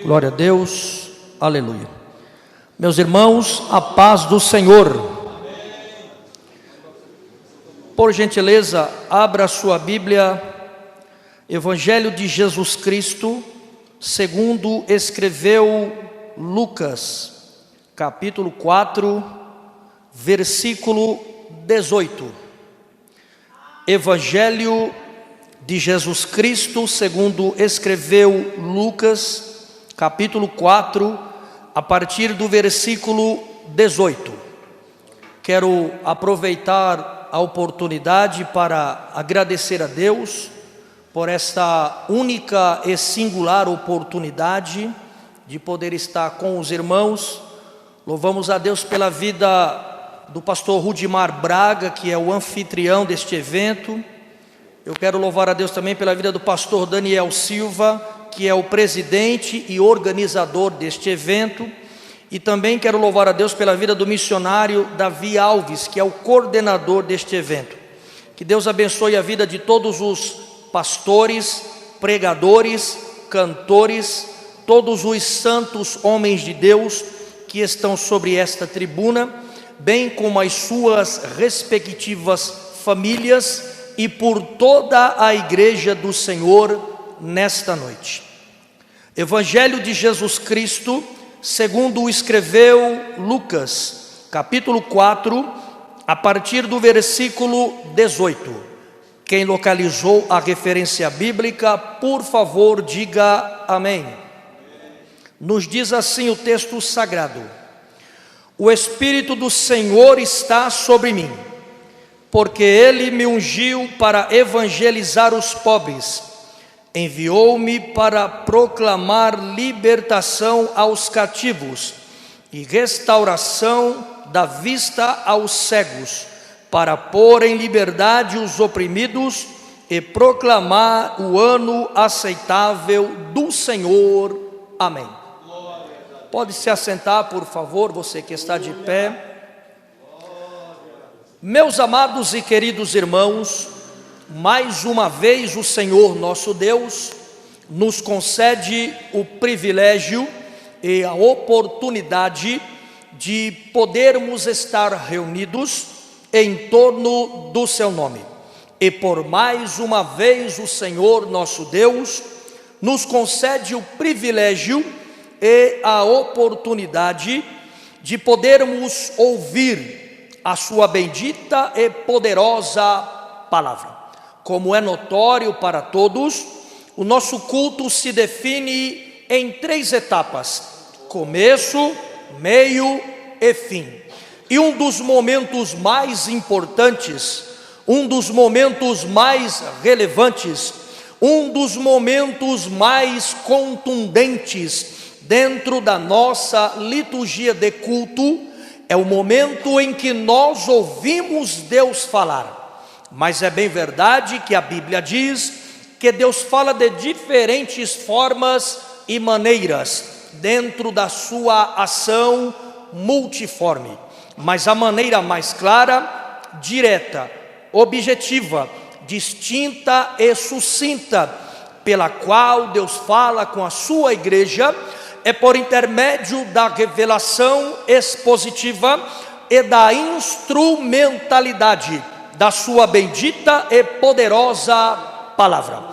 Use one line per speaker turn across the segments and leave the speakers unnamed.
Glória a Deus, aleluia. Meus irmãos, a paz do Senhor. Por gentileza, abra sua Bíblia, Evangelho de Jesus Cristo, segundo escreveu Lucas, capítulo 4, versículo 18. Evangelho de Jesus Cristo, segundo escreveu Lucas, capítulo 4, a partir do versículo 18. Quero aproveitar a oportunidade para agradecer a Deus por esta única e singular oportunidade de poder estar com os irmãos. Louvamos a Deus pela vida do pastor Rudimar Braga, que é o anfitrião deste evento. Eu quero louvar a Deus também pela vida do pastor Daniel Silva, que é o presidente e organizador deste evento. E também quero louvar a Deus pela vida do missionário Davi Alves, que é o coordenador deste evento. Que Deus abençoe a vida de todos os pastores, pregadores, cantores, todos os santos homens de Deus que estão sobre esta tribuna, bem como as suas respectivas famílias e por toda a igreja do Senhor nesta noite. Evangelho de Jesus Cristo, segundo o escreveu Lucas, capítulo 4, a partir do versículo 18. Quem localizou a referência bíblica, por favor, diga amém. Nos diz assim o texto sagrado: o Espírito do Senhor está sobre mim, porque Ele me ungiu para evangelizar os pobres, enviou-me para proclamar libertação aos cativos e restauração da vista aos cegos, para pôr em liberdade os oprimidos e proclamar o ano aceitável do Senhor. Amém. Pode se assentar, por favor, você que está de pé. Meus amados e queridos irmãos, mais uma vez o Senhor nosso Deus nos concede o privilégio e a oportunidade de podermos estar reunidos em torno do seu nome. E por mais uma vez o Senhor nosso Deus nos concede o privilégio e a oportunidade de podermos ouvir a sua bendita e poderosa palavra. Como é notório para todos, o nosso culto se define em 3 etapas: começo, meio e fim. E um dos momentos mais importantes, um dos momentos mais relevantes, um dos momentos mais contundentes dentro da nossa liturgia de culto, é o momento em que nós ouvimos Deus falar. Mas é bem verdade que a Bíblia diz que Deus fala de diferentes formas e maneiras dentro da sua ação multiforme. Mas a maneira mais clara, direta, objetiva, distinta e sucinta, pela qual Deus fala com a sua igreja, é por intermédio da revelação expositiva e da instrumentalidade da sua bendita e poderosa palavra.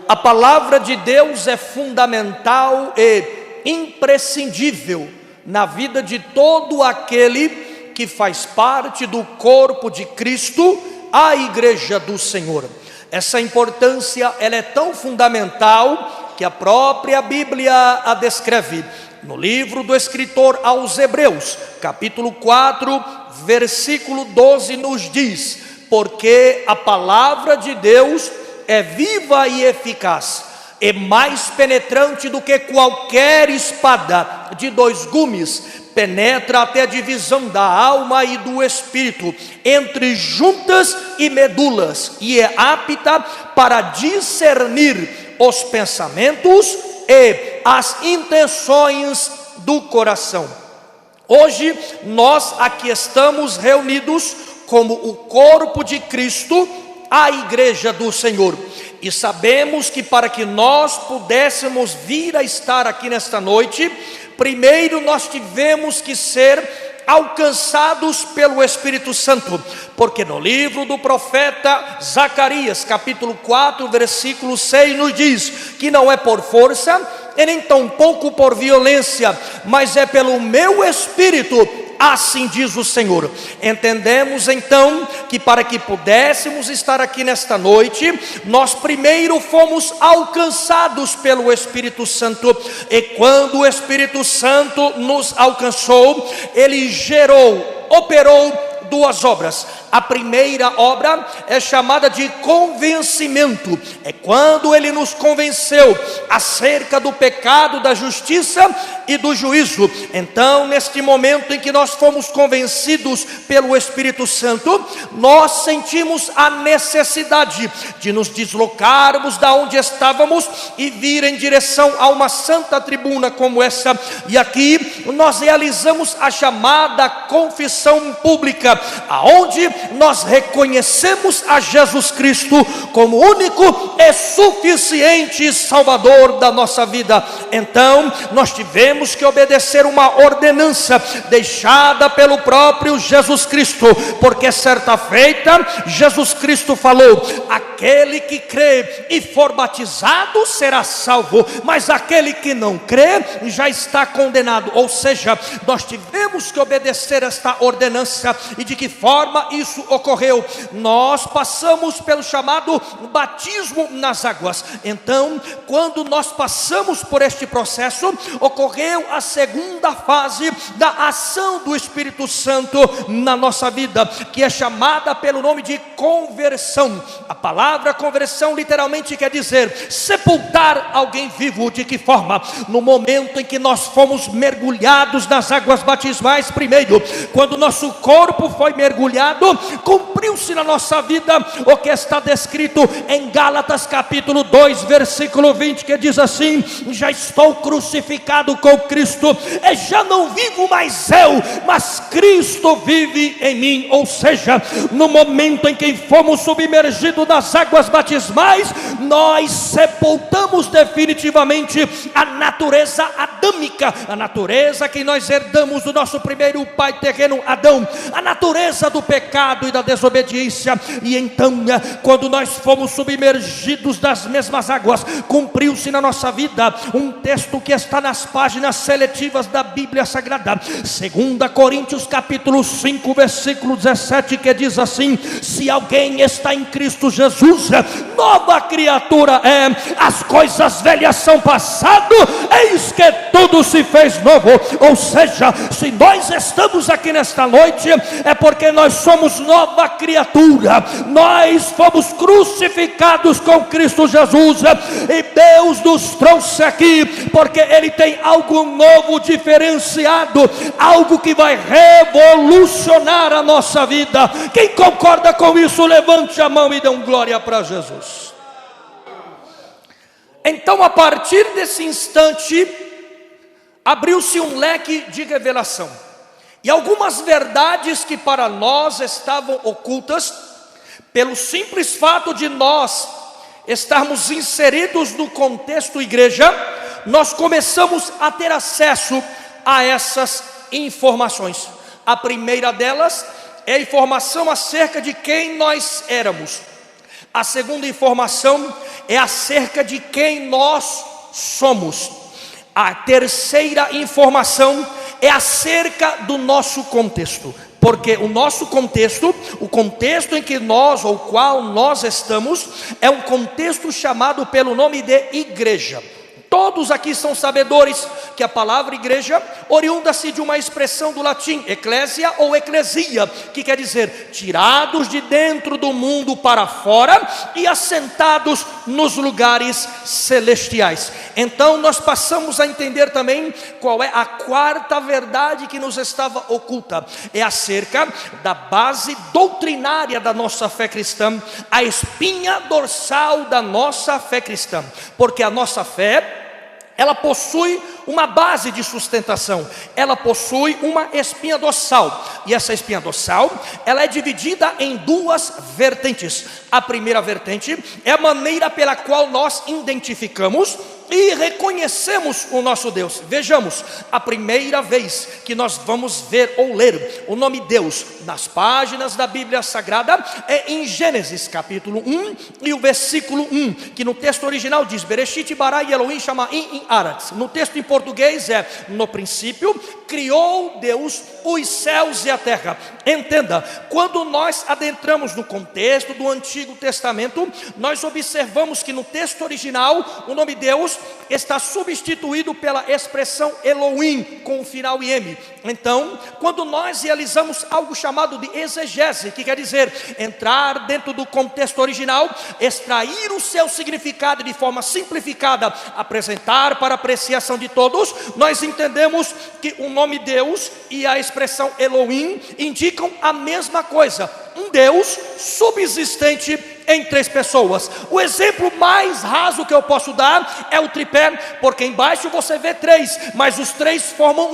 A palavra de Deus é fundamental e imprescindível na vida de todo aquele que faz parte do corpo de Cristo, a igreja do Senhor. Essa importância, ela é tão fundamental que a própria Bíblia a descreve no livro do escritor aos Hebreus, capítulo 4, versículo 12, nos diz: porque a palavra de Deus é viva e eficaz, e mais penetrante do que qualquer espada de 2 gumes, penetra até a divisão da alma e do espírito, entre juntas e medulas, e é apta para discernir os pensamentos e as intenções do coração. Hoje nós aqui estamos reunidos como o corpo de Cristo, a igreja do Senhor. E sabemos que para que nós pudéssemos vir a estar aqui nesta noite, primeiro nós tivemos que ser alcançados pelo Espírito Santo, porque no livro do profeta Zacarias, capítulo 4, versículo 6, nos diz que não é por força, e nem tampouco por violência, mas é pelo meu Espírito, assim diz o Senhor. Entendemos então que para que pudéssemos estar aqui nesta noite, nós primeiro fomos alcançados pelo Espírito Santo, e quando o Espírito Santo nos alcançou, ele operou duas obras. A primeira obra é chamada de convencimento. É quando ele nos convenceu acerca do pecado, da justiça e do juízo. Então, neste momento em que nós fomos convencidos pelo Espírito Santo, nós sentimos a necessidade de nos deslocarmos da onde estávamos e vir em direção a uma santa tribuna como essa. E aqui nós realizamos a chamada confissão pública, aonde nós reconhecemos a Jesus Cristo como único e suficiente Salvador da nossa vida. Então nós tivemos que obedecer uma ordenança deixada pelo próprio Jesus Cristo, porque certa feita Jesus Cristo falou: aquele que crê e for batizado será salvo, mas aquele que não crê já está condenado. Ou seja, nós tivemos que obedecer esta ordenança. E de que forma isso ocorreu? Nós passamos pelo chamado batismo nas águas. Então, quando nós passamos por este processo, ocorreu a segunda fase da ação do Espírito Santo na nossa vida, que é chamada pelo nome de conversão. A palavra conversão literalmente quer dizer sepultar alguém vivo. De que forma? No momento em que nós fomos mergulhados nas águas batismais, primeiro, quando nosso corpo foi mergulhado, cumpriu-se na nossa vida o que está descrito em Gálatas capítulo 2, versículo 20, que diz assim: já estou crucificado com Cristo, e já não vivo mais eu, mas Cristo vive em mim. Ou seja, no momento em que fomos submergidos nas águas batismais, nós sepultamos definitivamente a natureza adâmica, a natureza que nós herdamos do nosso primeiro pai terreno, Adão, a natureza do pecado e da desobediência. E então, quando nós fomos submergidos nas mesmas águas, cumpriu-se na nossa vida um texto que está nas páginas seletivas da Bíblia Sagrada, 2 Coríntios capítulo 5, versículo 17, que diz assim: se alguém está em Cristo Jesus, nova criatura é, as coisas velhas são passado, eis que tudo se fez novo. Ou seja, se nós estamos aqui nesta noite, é porque nós somos nova criatura. Nós fomos crucificados com Cristo Jesus, e Deus nos trouxe aqui porque Ele tem algo novo, diferenciado, algo que vai revolucionar a nossa vida. Quem concorda com isso, levante a mão e dê um glória para Jesus. Então, a partir desse instante, abriu-se um leque de revelação, e algumas verdades que para nós estavam ocultas, pelo simples fato de nós estarmos inseridos no contexto igreja, nós começamos a ter acesso a essas informações. A primeira delas é a informação acerca de quem nós éramos. A segunda informação é acerca de quem nós somos. A terceira informação é acerca do nosso contexto, porque o nosso contexto, o contexto em que nós, ou qual nós estamos, é um contexto chamado pelo nome de igreja. Todos aqui são sabedores que a palavra igreja oriunda-se de uma expressão do latim, eclésia ou eclesia, que quer dizer tirados de dentro do mundo para fora e assentados nos lugares celestiais. Então nós passamos a entender também qual é a quarta verdade que nos estava oculta. É acerca da base doutrinária da nossa fé cristã, a espinha dorsal da nossa fé cristã, porque a nossa fé, ela possui uma base de sustentação. Ela possui uma espinha dorsal, e essa espinha dorsal, ela é dividida em duas vertentes. A primeira vertente é a maneira pela qual nós identificamos e reconhecemos o nosso Deus. Vejamos, a primeira vez que nós vamos ver ou ler o nome Deus nas páginas da Bíblia Sagrada é em Gênesis capítulo 1 e o versículo 1, que no texto original diz: Bereshit bara Elohim shamaim in aretz. No texto em português é: no princípio criou Deus os céus e a terra. Entenda, quando nós adentramos no contexto do Antigo Testamento, nós observamos que no texto original o nome Deus está substituído pela expressão Elohim com o final IM. Então, quando nós realizamos algo chamado de exegese, que quer dizer entrar dentro do contexto original, extrair o seu significado de forma simplificada, apresentar para apreciação de todos, nós entendemos que o nome Deus e a expressão Elohim indicam a mesma coisa: um Deus subsistente em três pessoas. O exemplo mais raso que eu posso dar é o tripé, porque embaixo você vê três, mas os três formam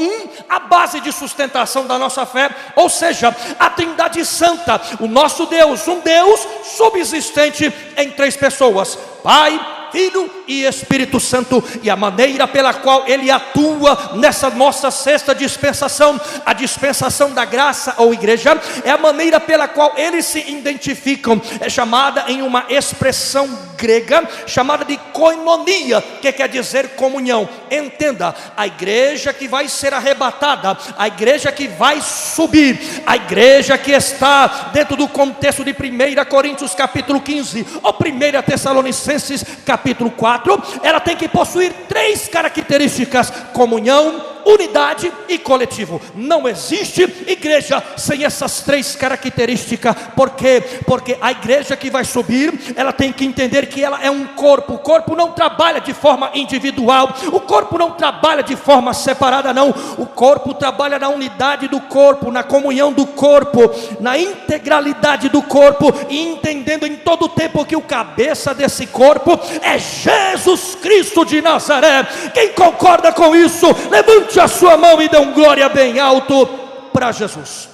a base de sustentação da nossa fé, ou seja, a Trindade Santa, o nosso Deus, um Deus subsistente em três pessoas: Pai, Filho e Espírito Santo. E a maneira pela qual Ele atua nessa nossa sexta dispensação, a dispensação da graça ou igreja, é a maneira pela qual eles se identificam. É chamada em uma expressão grega chamada de koinonia, que quer dizer comunhão. Entenda, a igreja que vai ser arrebatada, a igreja que vai subir, a igreja que está dentro do contexto de 1 Coríntios capítulo 15 ou 1 Tessalonicenses capítulo 4, ela tem que possuir três características: comunhão, unidade e coletivo. Não existe igreja sem essas três características. Por quê? Porque a igreja que vai subir, ela tem que entender que ela é um corpo. O corpo não trabalha de forma individual, o corpo não trabalha de forma separada, não. O corpo trabalha na unidade do corpo, na comunhão do corpo, na integralidade do corpo, e entendendo em todo o tempo que o cabeça desse corpo é Jesus Cristo de Nazaré. Quem concorda com isso, levante a sua mão e dê um glória bem alto para Jesus.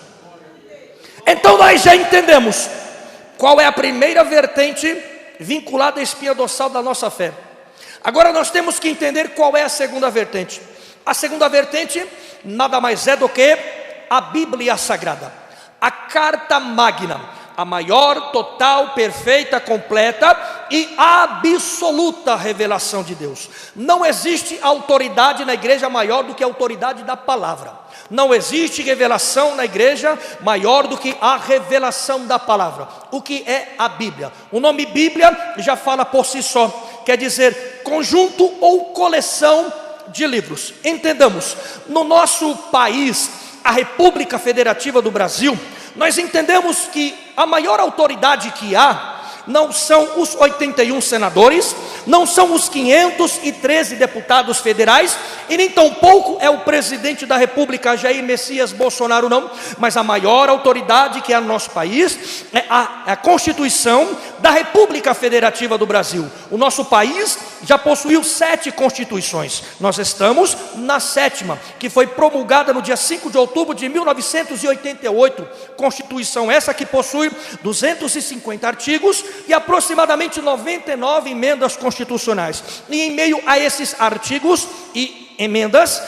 Então nós já entendemos qual é a primeira vertente vinculada à espinha dorsal da nossa fé. Agora nós temos que entender qual é a segunda vertente. A segunda vertente nada mais é do que a Bíblia Sagrada, a carta magna, a maior, total, perfeita, completa e absoluta revelação de Deus. Não existe autoridade na igreja maior do que a autoridade da palavra. Não existe revelação na igreja maior do que a revelação da palavra. O que é a Bíblia? O nome Bíblia já fala por si só, quer dizer conjunto ou coleção de livros. Entendamos, no nosso país, a República Federativa do Brasil, nós entendemos que a maior autoridade que há não são os 81 senadores, não são os 513 deputados federais, e nem tampouco é o presidente da República, Jair Messias Bolsonaro, não. Mas a maior autoridade que há no nosso país é a Constituição da República Federativa do Brasil. O nosso país já possuiu 7 constituições. Nós estamos na 7ª, que foi promulgada no dia 5 de outubro de 1988. Constituição essa que possui 250 artigos e aproximadamente 99 emendas constitucionais. E em meio a esses artigos e emendas,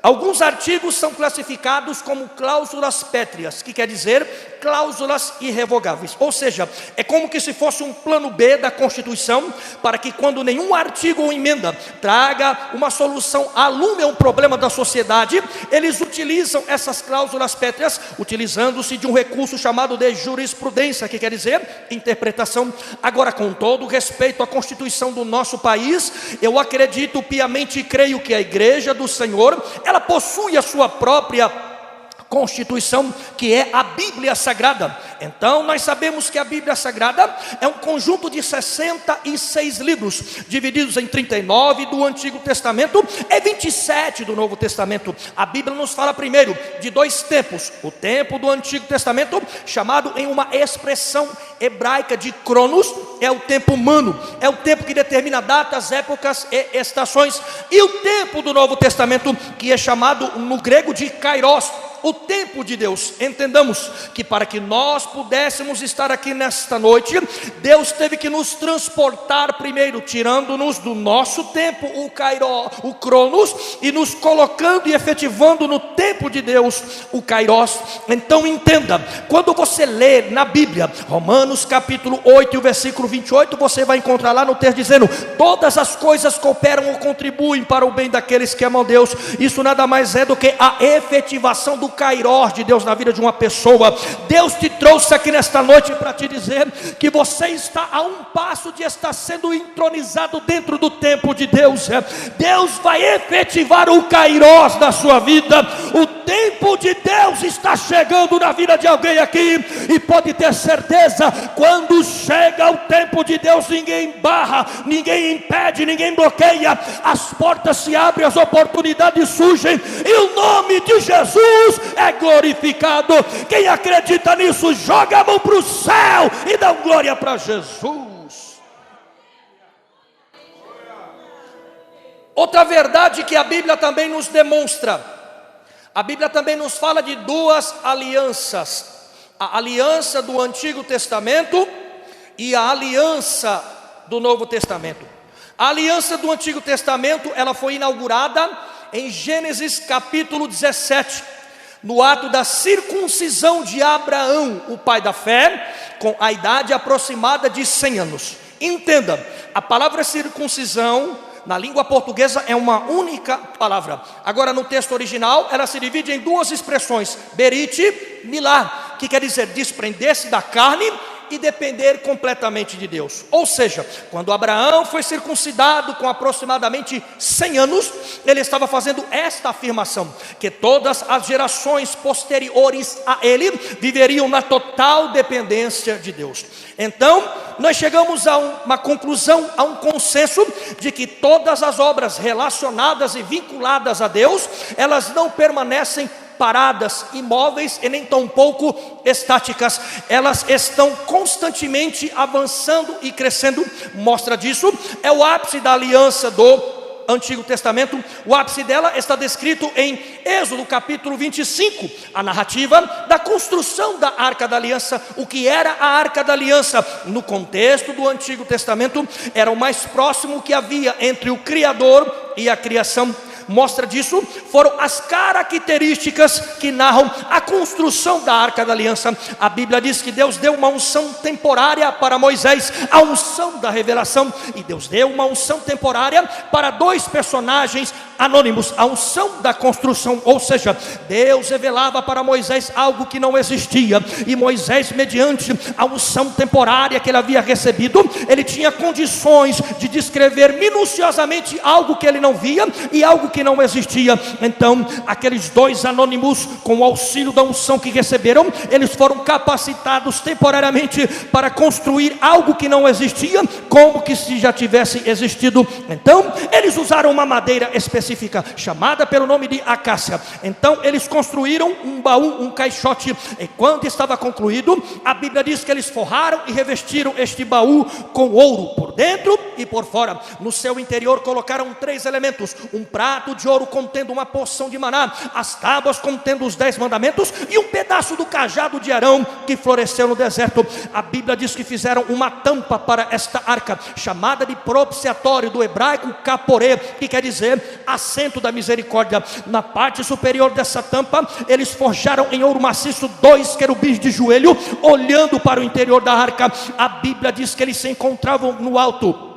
alguns artigos são classificados como cláusulas pétreas, que quer dizer cláusulas irrevogáveis. Ou seja, é como que se fosse um plano B da Constituição, para que quando nenhum artigo ou emenda traga uma solução, alume a um problema da sociedade, eles utilizam essas cláusulas pétreas, utilizando-se de um recurso chamado de jurisprudência, que quer dizer interpretação. Agora, com todo respeito à Constituição do nosso país, eu acredito piamente e creio que a Igreja do Senhor, ela possui a sua própria Constituição, que é a Bíblia Sagrada. Então nós sabemos que a Bíblia Sagrada é um conjunto de 66 livros, divididos em 39 do Antigo Testamento e 27 do Novo Testamento. A Bíblia nos fala primeiro de dois tempos: o tempo do Antigo Testamento, chamado em uma expressão hebraica de Cronos, é o tempo humano, é o tempo que determina datas, épocas e estações, e o tempo do Novo Testamento, que é chamado no grego de Kairos, o tempo de Deus. Entendamos que para que nós pudéssemos estar aqui nesta noite, Deus teve que nos transportar primeiro, tirando-nos do nosso tempo, o Kairos, o Cronos, e nos colocando e efetivando no tempo de Deus, o Kairos. Então entenda, quando você lê na Bíblia, Romanos capítulo 8 e o versículo 28, você vai encontrar lá no texto dizendo: todas as coisas cooperam ou contribuem para o bem daqueles que amam Deus. Isso nada mais é do que a efetivação do Kairos de Deus na vida de uma pessoa. Deus te trouxe aqui nesta noite para te dizer que você está a um passo de estar sendo entronizado dentro do tempo de Deus. Deus vai efetivar o Kairos da sua vida. O tempo de Deus está chegando na vida de alguém aqui, e pode ter certeza, quando chega o tempo de Deus, ninguém barra, ninguém impede, ninguém bloqueia. As portas se abrem, as oportunidades surgem, e o nome de Jesus é glorificado. Quem acredita nisso, joga a mão para o céu e dá glória para Jesus. Outra verdade que a Bíblia também nos demonstra: a Bíblia também nos fala de duas alianças: a aliança do Antigo Testamento e a aliança do Novo Testamento. A aliança do Antigo Testamento, ela foi inaugurada em Gênesis capítulo 17, no ato da circuncisão de Abraão, o pai da fé, com a idade aproximada de 100 anos. Entenda, a palavra circuncisão na língua portuguesa é uma única palavra. Agora, no texto original, ela se divide em duas expressões: berite, milá, que quer dizer desprender-se da carne e depender completamente de Deus. Ou seja, quando Abraão foi circuncidado com aproximadamente 100 anos, ele estava fazendo esta afirmação: que todas as gerações posteriores a ele viveriam na total dependência de Deus. Então, nós chegamos a uma conclusão, a um consenso de que todas as obras relacionadas e vinculadas a Deus, elas não permanecem paradas, imóveis e nem tampouco estáticas. Elas estão constantemente avançando e crescendo. Mostra disso é o ápice da aliança do Antigo Testamento. O ápice dela está descrito em Êxodo capítulo 25, a narrativa da construção da Arca da Aliança. O que era a Arca da Aliança? No contexto do Antigo Testamento, era o mais próximo que havia entre o Criador e a criação. Mostra disso foram as características que narram a construção da Arca da Aliança. A Bíblia diz que Deus deu uma unção temporária para Moisés, a unção da revelação, e Deus deu uma unção temporária para dois personagens anônimos, a unção da construção. Ou seja, Deus revelava para Moisés algo que não existia, e Moisés, mediante a unção temporária que ele havia recebido, ele tinha condições de descrever minuciosamente algo que ele não via e algo que não existia. Então, aqueles dois anônimos, com o auxílio da unção que receberam, eles foram capacitados temporariamente para construir algo que não existia, como que se já tivesse existido. Então, eles usaram uma madeira específica, chamada pelo nome de acácia. Então, eles construíram um baú, um caixote, e quando estava concluído, a Bíblia diz que eles forraram e revestiram este baú com ouro, por dentro e por fora. No seu interior colocaram 3 elementos: um prato de ouro contendo uma porção de maná, as tábuas contendo os 10 mandamentos e um pedaço do cajado de Arão que floresceu no deserto. A Bíblia diz que fizeram uma tampa para esta arca, chamada de propiciatório, do hebraico caporê, que quer dizer assento da misericórdia. Na parte superior dessa tampa, eles forjaram em ouro maciço 2 querubins de joelho, olhando para o interior da arca. A Bíblia diz que eles se encontravam no alto,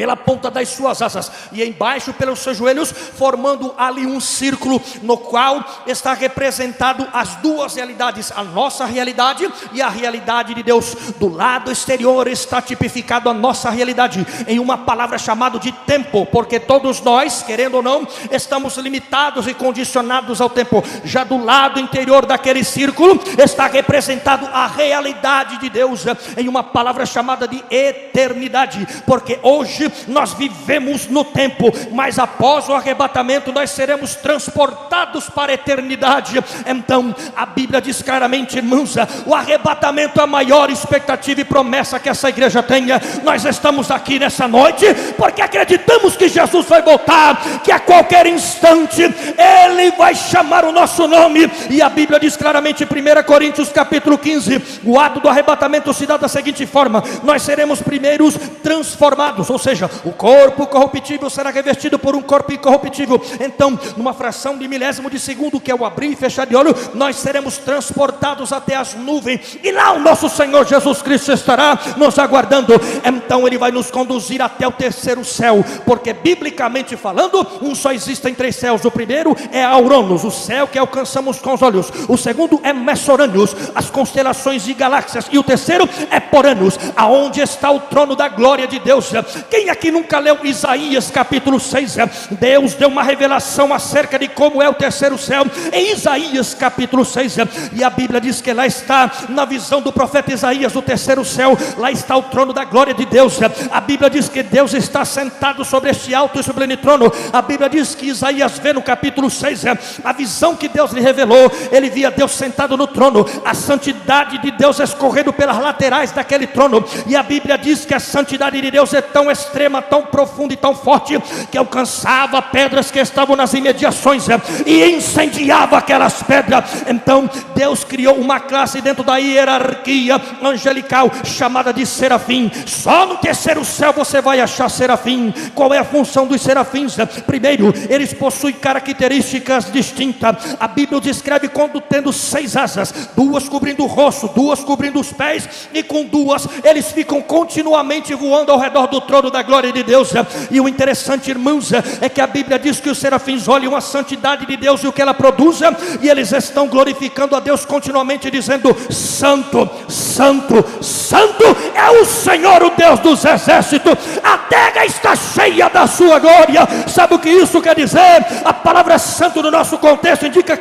pela ponta das suas asas, e embaixo pelos seus joelhos, formando ali um círculo, no qual está representado as duas realidades, a nossa realidade e a realidade de Deus. Do lado exterior está tipificado a nossa realidade, em uma palavra chamada de tempo, porque todos nós, querendo ou não, estamos limitados e condicionados ao tempo. Já do lado interior daquele círculo está representado a realidade de Deus, em uma palavra chamada de eternidade, porque hoje nós vivemos no tempo, mas após o arrebatamento nós seremos transportados para a eternidade. Então a Bíblia diz claramente, irmãos, o arrebatamento é a maior expectativa e promessa que essa igreja tenha. Nós estamos aqui nessa noite porque acreditamos que Jesus vai voltar, que a qualquer instante Ele vai chamar o nosso nome, e a Bíblia diz claramente em 1 Coríntios capítulo 15, o ato do arrebatamento se dá da seguinte forma: nós seremos primeiros transformados, ou seja, o corpo corruptível será revestido por um corpo incorruptível. Então, numa fração de milésimo de segundo, que é o abrir e fechar de olho, nós seremos transportados até as nuvens, e lá o nosso Senhor Jesus Cristo estará nos aguardando. Então Ele vai nos conduzir até o terceiro céu, porque biblicamente falando, só existem três céus. O primeiro é Auranos, o céu que alcançamos com os olhos. O segundo é Messorâneos, as constelações e galáxias. E o terceiro é Porâneos, aonde está o trono da glória de Deus. Quem aqui nunca leu Isaías capítulo 6? Deus deu uma revelação acerca de como é o terceiro céu em Isaías capítulo 6, e a Bíblia diz que lá está, na visão do profeta Isaías, o terceiro céu, lá está o trono da glória de Deus. A Bíblia diz que Deus está sentado sobre este alto e sublime trono. A Bíblia diz que Isaías vê no capítulo 6, a visão que Deus lhe revelou, ele via Deus sentado no trono, a santidade de Deus escorrendo pelas laterais daquele trono, e a Bíblia diz que a santidade de Deus é tão extrema, tão profunda e tão forte, que alcançava pedras que estavam nas imediações e incendiava aquelas pedras. Então Deus criou uma classe dentro da hierarquia angelical chamada de serafim. Só no terceiro céu você vai achar serafim. Qual é a função dos serafins? Primeiro, eles possuem características distintas. A Bíblia descreve quando tendo 6 asas, 2 cobrindo o rosto, 2 cobrindo os pés, e com 2 eles ficam continuamente voando ao redor do trono da glória de Deus. E o interessante, irmãos, é que a Bíblia diz que os serafins olham a santidade de Deus e o que ela produz, e eles estão glorificando a Deus continuamente, dizendo: Santo, Santo, Santo é o Senhor, o Deus dos exércitos, a terra está cheia da sua glória. Sabe o que isso quer dizer? A palavra santo no nosso contexto indica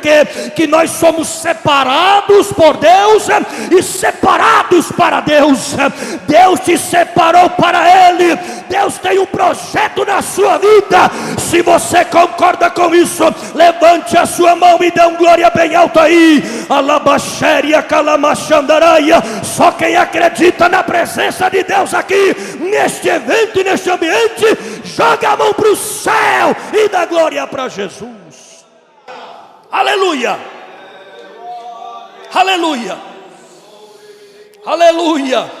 que nós somos separados por Deus e separados para Deus. Deus te separou para Ele. Deus tem um projeto na sua vida. Se você concorda com isso, levante a sua mão e dê um glória bem alto aí. Alabaxéria, calamachandaraia. Só quem acredita na presença de Deus aqui, neste evento e neste ambiente, joga a mão para o céu e dá glória para Jesus. Aleluia, aleluia, aleluia.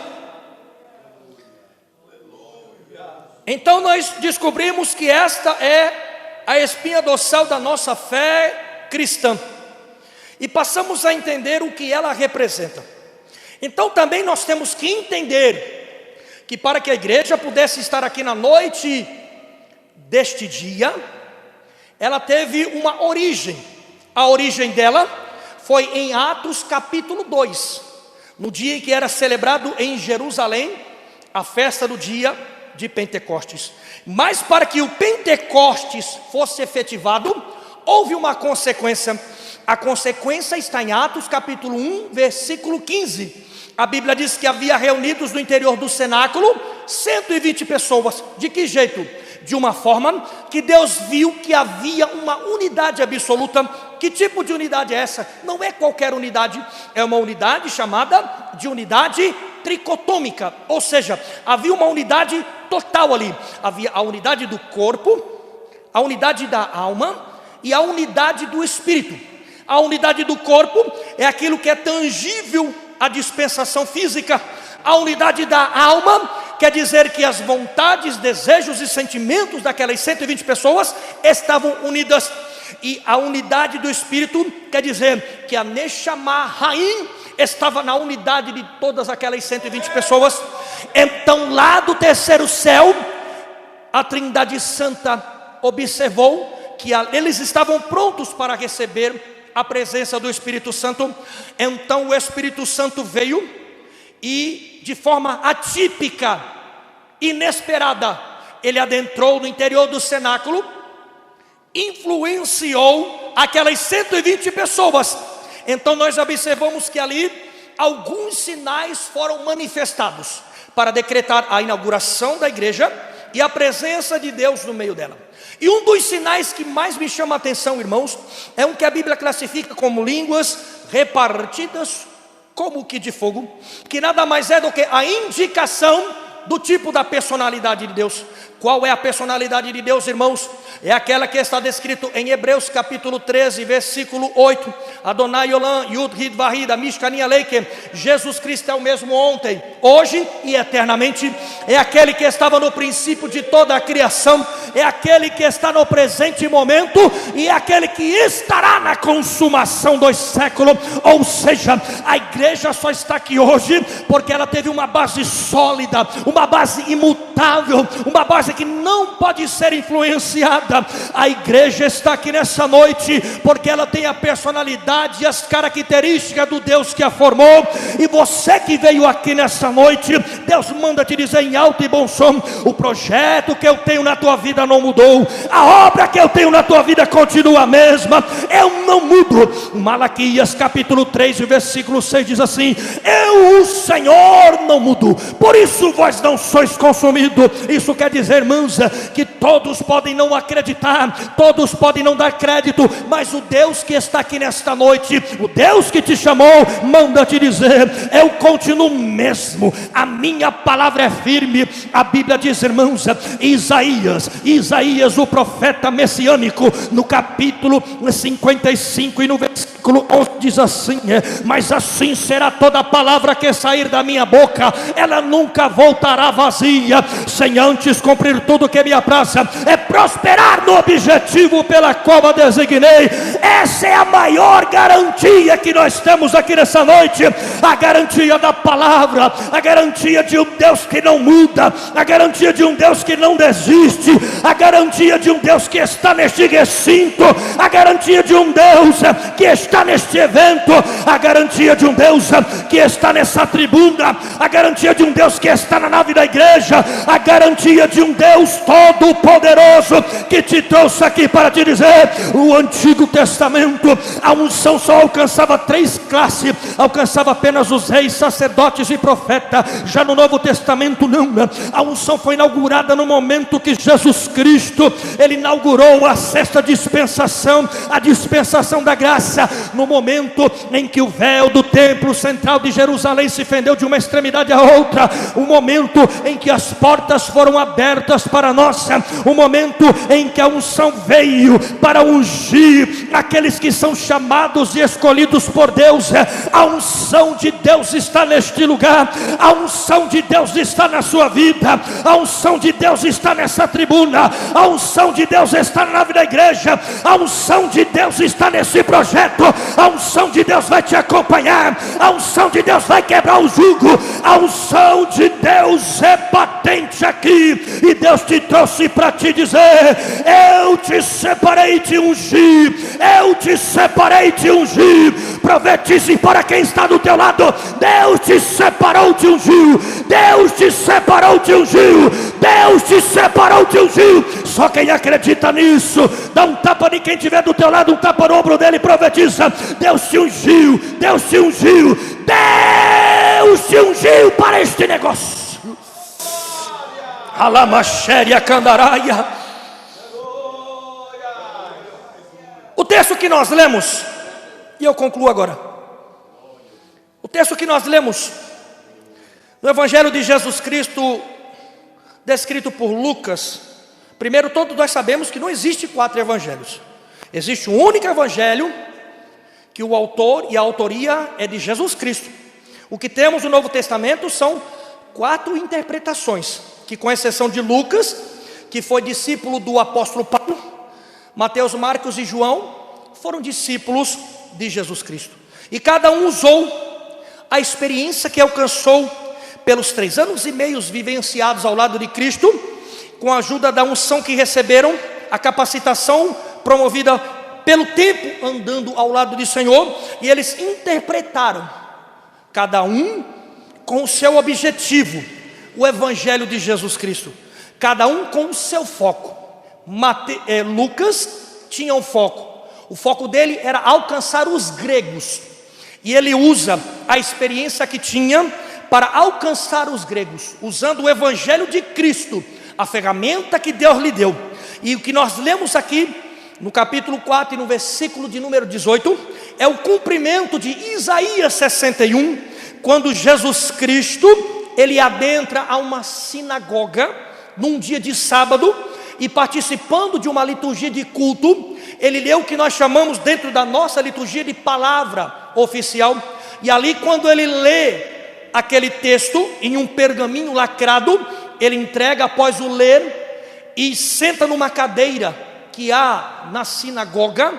Então nós descobrimos que esta é a espinha dorsal da nossa fé cristã, e passamos a entender o que ela representa. Então também nós temos que entender que para que a igreja pudesse estar aqui na noite deste dia, ela teve uma origem. A origem dela foi em Atos capítulo 2, no dia em que era celebrado em Jerusalém a festa do dia de Pentecostes. Mas para que o Pentecostes fosse efetivado, houve uma consequência. A consequência está em Atos capítulo 1, versículo 15. A Bíblia diz que havia reunidos no interior do cenáculo 120 pessoas. De que jeito? De uma forma que Deus viu que havia uma unidade absoluta. Que tipo de unidade é essa? Não é qualquer unidade, é uma unidade chamada de unidade tricotômica. Ou seja, havia uma unidade total ali. Havia a unidade do corpo, a unidade da alma e a unidade do espírito. A unidade do corpo é aquilo que é tangível, a dispensação física. A unidade da alma quer dizer que as vontades, desejos e sentimentos daquelas 120 pessoas estavam unidas. E a unidade do espírito quer dizer que a Neshama Raim estava na unidade de todas aquelas 120 pessoas. Então lá do terceiro céu, a Trindade Santa observou que eles estavam prontos para receber a presença do Espírito Santo. Então o Espírito Santo veio e, de forma atípica, inesperada, ele adentrou no interior do cenáculo, influenciou aquelas 120 pessoas. Então nós observamos que ali alguns sinais foram manifestados para decretar a inauguração da igreja e a presença de Deus no meio dela. E um dos sinais que mais me chama a atenção, irmãos, é um que a Bíblia classifica como línguas repartidas como que de fogo, que nada mais é do que a indicação do tipo da personalidade de Deus. Qual é a personalidade de Deus, irmãos? É aquela que está descrito em Hebreus capítulo 13, versículo 8. Adonai Olam, Yud Hid Vahid, Mishkanin Aleike. Jesus Cristo é o mesmo ontem, hoje e eternamente. É aquele que estava no princípio de toda a criação, é aquele que está no presente momento e é aquele que estará na consumação dos séculos. Ou seja, a igreja só está aqui hoje porque ela teve uma base sólida, uma base imutável, uma base que não pode ser influenciada. A igreja está aqui nessa noite porque ela tem a personalidade e as características do Deus que a formou. E você que veio aqui nessa noite, Deus manda te dizer em alto e bom som: o projeto que eu tenho na tua vida não mudou, a obra que eu tenho na tua vida continua a mesma, eu não mudo. Malaquias capítulo 3, versículo 6 diz assim: eu, o Senhor, não mudo, por isso vós não sois consumidos. Isso quer dizer, irmãos, que todos podem não acreditar, todos podem não dar crédito, mas o Deus que está aqui nesta noite, o Deus que te chamou, manda te dizer: eu continuo mesmo, a minha palavra é firme. A Bíblia diz, irmãos, Isaías, o profeta messiânico, no capítulo 55 e no versículo 11 diz assim: mas assim será toda palavra que sair da minha boca, ela nunca voltará vazia, sem antes cumprir tudo que me apraza, é prosperar no objetivo pela qual a designei. Essa é a maior garantia que nós temos aqui nessa noite, a garantia da palavra, a garantia de um Deus que não muda, a garantia de um Deus que não desiste, a garantia de um Deus que está neste recinto, a garantia de um Deus que está neste evento, a garantia de um Deus que está nessa tribuna, a garantia de um Deus que está na nave da igreja, a garantia de um Deus todo poderoso que te trouxe aqui para te dizer: o Antigo Testamento, a unção só alcançava 3 classes, alcançava apenas os reis, sacerdotes e profetas. Já no Novo Testamento não, a unção foi inaugurada no momento que Jesus Cristo, ele inaugurou a 6ª dispensação, a dispensação da graça, no momento em que o véu do templo central de Jerusalém se fendeu de uma extremidade à outra, o momento em que as portas foram abertas para nós, o momento em que a unção veio para ungir aqueles que são chamados e escolhidos por Deus. A unção de Deus está neste lugar, a unção de Deus está na sua vida, a unção de Deus está nessa tribuna, a unção de Deus está na nave da igreja, a unção de Deus está nesse projeto, a unção de Deus vai te acompanhar, a unção de Deus vai quebrar o jugo, a unção de Deus é patente aqui, e Deus te trouxe para te dizer: eu te separei, te ungi, eu te separei, te ungi. Profetize para quem está do teu lado: Deus te separou, te ungiu, Deus te separou, te ungiu, Deus te separou, te ungiu. Só quem acredita nisso, dá um tapa de quem estiver do teu lado, um tapa no ombro dele e profetiza: Deus te ungiu, Deus te ungiu, Deus te ungiu para este negócio. Alamaxéria candaraia. O texto que nós lemos, e eu concluo agora, o texto que nós lemos no Evangelho de Jesus Cristo, descrito por Lucas. Primeiro, todos nós sabemos que não existe 4 evangelhos, existe um único evangelho, que o autor e a autoria é de Jesus Cristo. O que temos no Novo Testamento são 4 interpretações, que com exceção de Lucas, que foi discípulo do apóstolo Paulo, Mateus, Marcos e João foram discípulos de Jesus Cristo, e cada um usou a experiência que alcançou pelos 3 anos e meio vivenciados ao lado de Cristo, com a ajuda da unção que receberam, a capacitação promovida pelo tempo andando ao lado do Senhor, e eles interpretaram, cada um com o seu objetivo, o Evangelho de Jesus Cristo, cada um com o seu foco. Lucas tinha um foco, o foco dele era alcançar os gregos, e ele usa a experiência que tinha para alcançar os gregos, usando o Evangelho de Cristo, a ferramenta que Deus lhe deu. E o que nós lemos aqui no capítulo 4 e no versículo de número 18 é o cumprimento de Isaías 61, quando Jesus Cristo, ele adentra a uma sinagoga num dia de sábado, e participando de uma liturgia de culto, ele leu o que nós chamamos dentro da nossa liturgia de palavra oficial. E ali, quando ele lê aquele texto em um pergaminho lacrado, ele entrega após o ler e senta numa cadeira que há na sinagoga,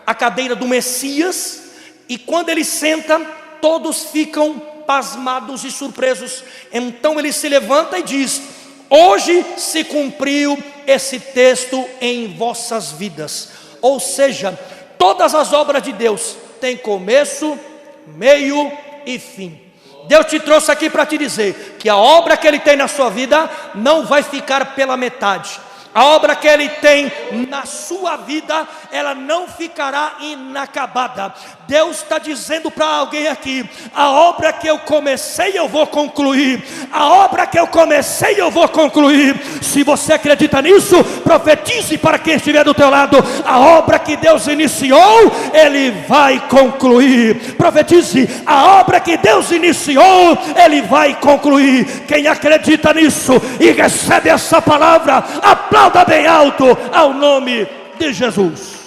a cadeira do Messias. E quando ele senta, todos ficam pasmados e surpresos. Então ele se levanta e diz: hoje se cumpriu esse texto em vossas vidas. Ou seja, todas as obras de Deus têm começo, meio e fim. Deus te trouxe aqui para te dizer que a obra que Ele tem na sua vida não vai ficar pela metade. A obra que Ele tem na sua vida, ela não ficará inacabada. Deus está dizendo para alguém aqui: a obra que eu comecei eu vou concluir. A obra que eu comecei eu vou concluir. Se você acredita nisso, profetize para quem estiver do teu lado: a obra que Deus iniciou, Ele vai concluir. Profetize: a obra que Deus iniciou, Ele vai concluir. Quem acredita nisso e recebe essa palavra, aplauda bem alto ao nome de Jesus.